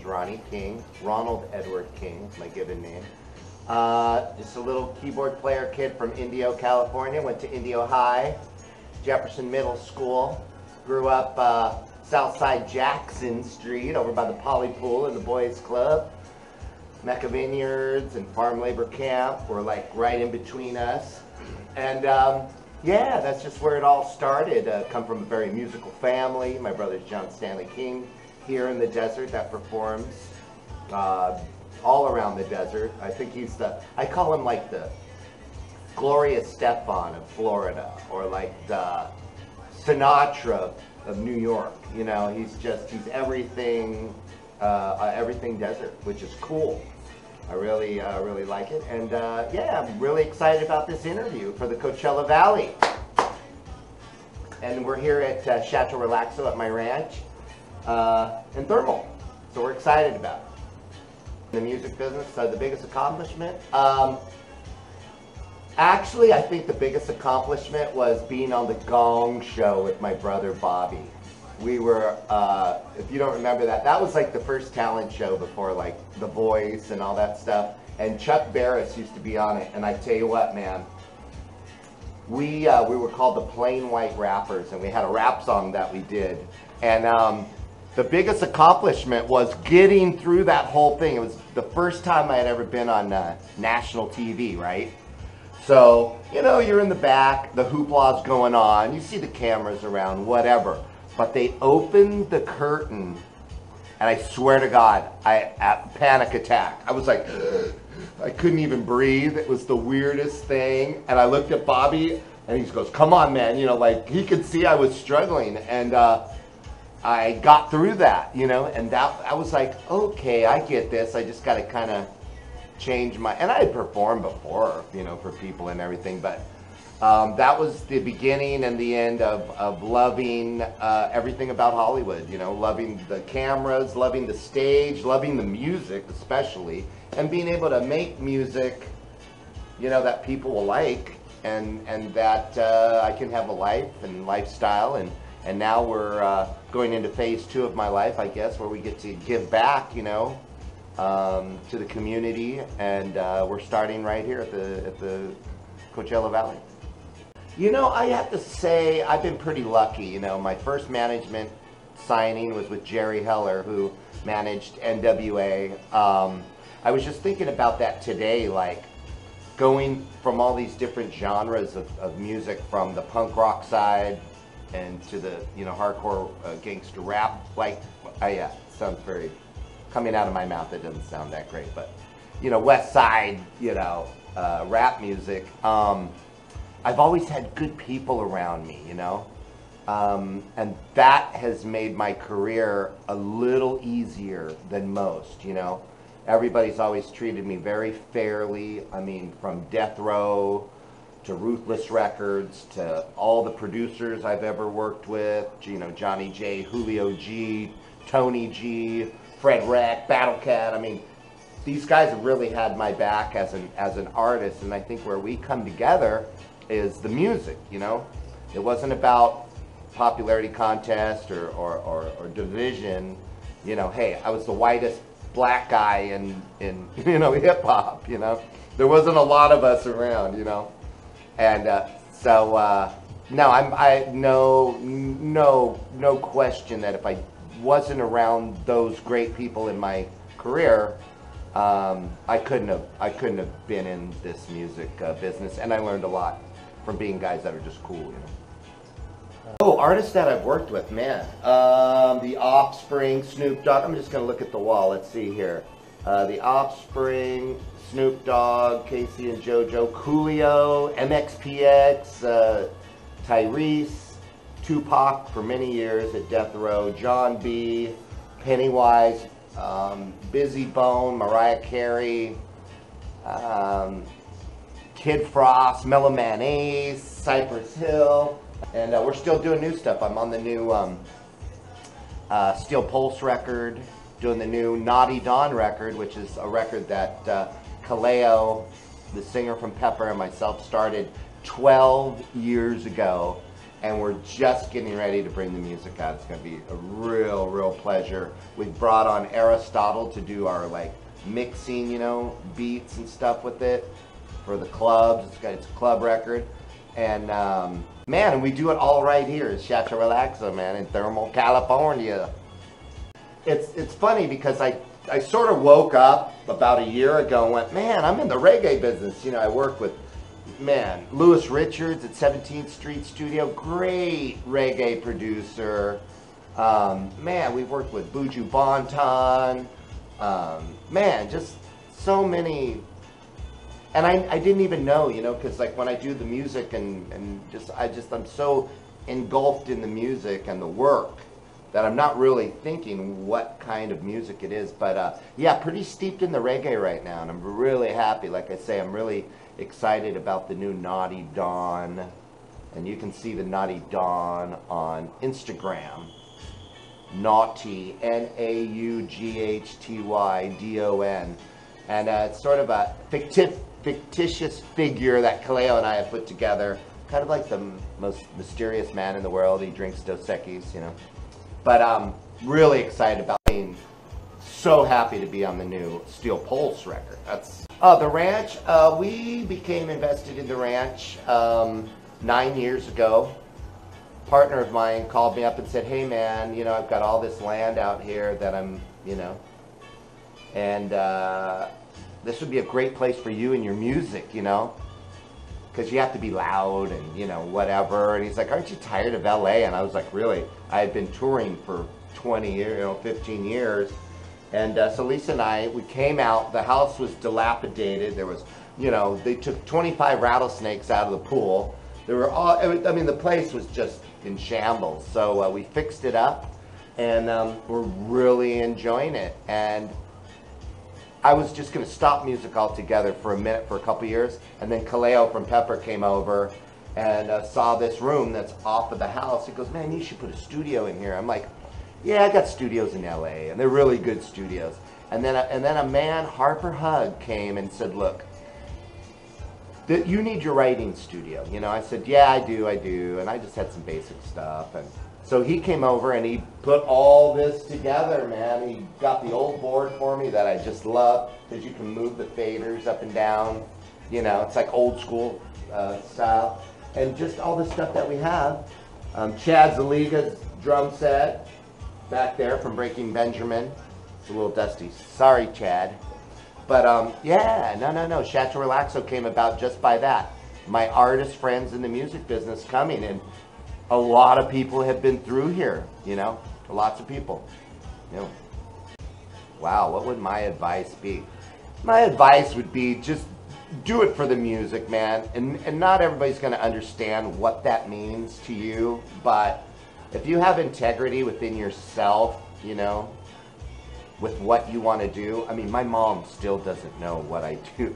name's Ronnie King. Ronald Edward King is my given name. Just a little keyboard player kid from Indio, California. Went to Indio High, Jefferson Middle School. Grew up Southside Jackson Street over by the Poly Pool and the Boys Club. Mecca Vineyards and Farm Labor Camp were like right in between us. And yeah, that's just where it all started. Come from a very musical family. My brother's John Stanley King here in the desert that performs all around the desert. I think he's I call him like the Gloria Estefan of Florida, or like the Sinatra of New York. You know, he's everything, everything desert, which is cool. I really like it, and yeah, I'm really excited about this interview for the Coachella Valley. And we're here at Chateau Relaxo at my ranch in Thermal, so we're excited about it. In the music business, the biggest accomplishment? Actually, I think the biggest accomplishment was being on the Gong Show with my brother Bobby. We were, if you don't remember that, that was like the first talent show before like The Voice and all that stuff. And Chuck Barris used to be on it. And I tell you what, man, we were called the Plain White Rappers, and we had a rap song that we did. And the biggest accomplishment was getting through that whole thing. It was the first time I had ever been on national TV, right? So, you know, you're in the back, the hoopla's going on, you see the cameras around, whatever. But they opened the curtain, and I swear to God, panic attack. I was like, I couldn't even breathe. It was the weirdest thing. And I looked at Bobby, and he goes, come on, man. You know, like, he could see I was struggling. And I got through that, you know, and I was like, okay, I get this. I just got to kind of change my, and I had performed before, you know, for people and everything, but that was the beginning and the end of loving everything about Hollywood, you know, loving the cameras, loving the stage, loving the music especially, and being able to make music, you know, that people will like, and that I can have a life and lifestyle, and now we're going into phase 2 of my life, I guess, where we get to give back, you know, to the community, and we're starting right here at the Coachella Valley. You know, I have to say I've been pretty lucky. You know, my first management signing was with Jerry Heller, who managed NWA. I was just thinking about that today, like going from all these different genres of music, from the punk rock side and to the, you know, hardcore gangster rap. Like, yeah, sounds very, coming out of my mouth, it doesn't sound that great, but, you know, West Side, you know, rap music. I've always had good people around me, you know, and that has made my career a little easier than most, you know. Everybody's always treated me very fairly. I mean, from Death Row to Ruthless Records to all the producers I've ever worked with, you know, Johnny J, Julio G, Tony G, Fred Wreck, Battle Cat. I mean, these guys have really had my back as an artist, and I think where we come together is the music, you know. It wasn't about popularity contest or division, you know. Hey, I was the whitest black guy in you know, hip hop, you know. There wasn't a lot of us around, you know. And so no, no question that if I wasn't around those great people in my career, I couldn't have been in this music business, and I learned a lot from being guys that are just cool, you know. Oh, artists that I've worked with, man. The Offspring, Snoop Dogg. I'm just gonna look at the wall. Let's see here. The Offspring, Snoop Dogg, Casey and JoJo, Coolio, MXPX, Tyrese, Tupac for many years at Death Row, John B, Pennywise, Busy Bone, Mariah Carey, Kid Frost, Mellow Man Ace, Cypress Hill, and we're still doing new stuff. I'm on the new Steel Pulse record, doing the new Naughty Dawn record, which is a record that Kaleo, the singer from Pepper, and myself started 12 years ago. and we're just getting ready to bring the music out. It's going to be a real pleasure. We've brought on Aristotle to do our like mixing, you know, beats and stuff with it for the clubs. It's a club record, and man, and we do it all right here at Chateau Relaxo, man, in Thermal, California. It's funny because I sort of woke up about a year ago and went, man, I'm in the reggae business. You know, I work with, man, Louis Richards at 17th Street Studio, great reggae producer. Man, we've worked with Buju Banton. Man, just so many. And I didn't even know, you know, because like when I do the music and I'm so engulfed in the music and the work that I'm not really thinking what kind of music it is. But yeah, pretty steeped in the reggae right now, and I'm really happy. Like I say, I'm really excited about the new Naughty Dawn, and you can see the Naughty Dawn on Instagram. Naughty, Naughty-Don, and it's sort of a fictitious figure that Kaleo and I have put together, kind of like the most mysterious man in the world. He drinks Dos Equis, you know. But I'm really excited about being so happy to be on the new Steel Pulse record. That's the ranch. We became invested in the ranch 9 years ago. Partner of mine called me up and said, hey man, you know, I've got all this land out here that I'm, you know, and this would be a great place for you and your music, you know, because you have to be loud and, you know, whatever. And he's like, aren't you tired of LA? And I was like, really? I had been touring for 20 years, you know, 15 years. And so Lisa and I, we came out. The house was dilapidated. There was, you know, they took 25 rattlesnakes out of the pool. There were all, I mean, the place was just in shambles. So we fixed it up, and we're really enjoying it. And I was just going to stop music altogether for a minute for a couple years, and then Kaleo from Pepper came over and saw this room that's off of the house. He goes, man, you should put a studio in here. I'm like, yeah, I got studios in LA, and they're really good studios. And then a man, Harper Hug, came and said, look, you need your writing studio. You know, I said, yeah, I do. And I just had some basic stuff. And so he came over and he put all this together, man. He got the old board for me that I just love, because you can move the faders up and down. You know, it's like old school style. And just all the stuff that we have. Chad Zaliga's drum set back there from Breaking Benjamin. It's a little dusty. Sorry, Chad. But yeah, no. Chateau Relaxo came about just by that. My artist friends in the music business coming, and a lot of people have been through here, you know, lots of people. You know. Wow, what would my advice be? My advice would be just do it for the music, man. And not everybody's going to understand what that means to you, but if you have integrity within yourself, you know, with what you want to do. I mean, my mom still doesn't know what I do.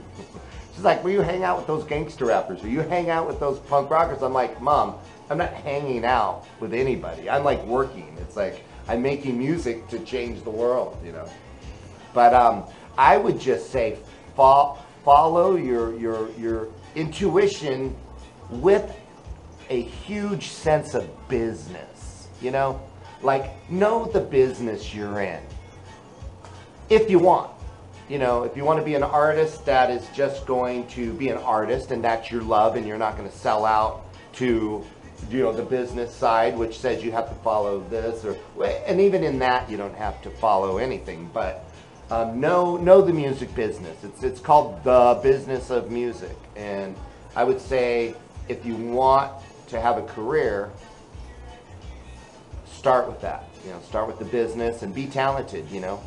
She's like, will you hang out with those gangster rappers? Will you hang out with those punk rockers? I'm like, Mom, I'm not hanging out with anybody. I'm like working. It's like I'm making music to change the world, you know. But I would just say follow your intuition with a huge sense of business, you know. Like, know the business you're in. If you want, you know, if you want to be an artist that is just going to be an artist and that's your love, and you're not going to sell out to, you know, the business side, which says you have to follow this, or, and even in that you don't have to follow anything, but know the music business. It's called the business of music. And I would say if you want to have a career, start with that, you know, start with the business and be talented, you know.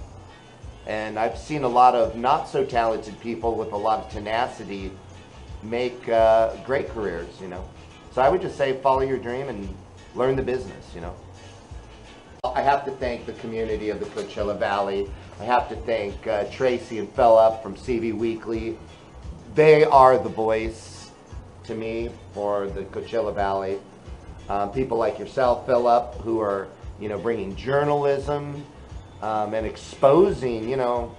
And I've seen a lot of not so talented people with a lot of tenacity make great careers, you know. So I would just say follow your dream and learn the business, you know. I have to thank the community of the Coachella Valley. I have to thank Tracy and Philip from CV Weekly. They are the voice to me for the Coachella Valley. People like yourself, Philip, who are, you know, bringing journalism and exposing, you know,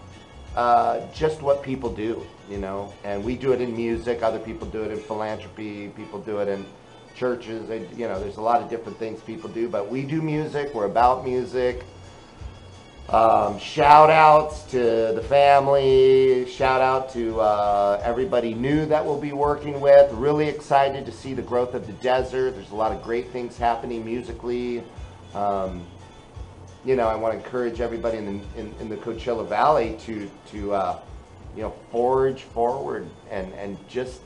just what people do, you know. And we do it in music, other people do it in philanthropy, people do it in churches. You know, there's a lot of different things people do, but we do music. We're about music. Shout outs to the family. Shout out to everybody new that we'll be working with. Really excited to see the growth of the desert. There's a lot of great things happening musically. You know, I want to encourage everybody in the Coachella Valley to you know, forge forward and just,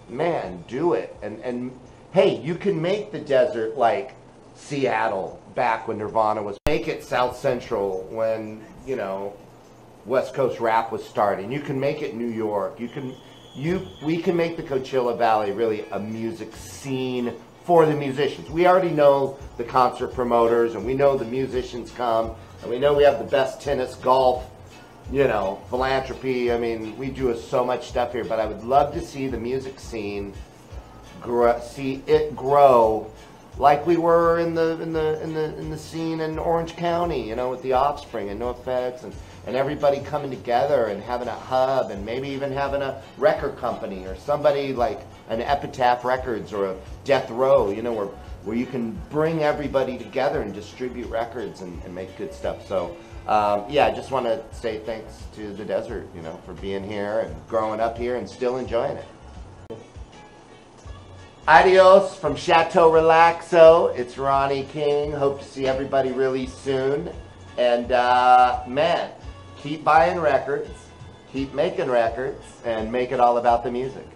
man, do it. And hey, you can make the desert like Seattle back when Nirvana was. Make it South Central when, you know, West Coast rap was starting. You can make it New York. We can make the Coachella Valley really a music scene for the musicians. We already know the concert promoters, and we know the musicians come, and we know we have the best tennis, golf, you know, philanthropy. I mean, we do so much stuff here, but I would love to see the music scene grow like we were in the scene in Orange County, you know, with the Offspring and NoFX and everybody coming together and having a hub and maybe even having a record company or somebody like an Epitaph Records or a Death Row, you know, where you can bring everybody together and distribute records and make good stuff. So yeah, I just want to say thanks to the desert, you know, for being here and growing up here and still enjoying it. Adios from Chateau Relaxo. It's Ronnie King. Hope to see everybody really soon. And man, keep buying records, keep making records, and make it all about the music.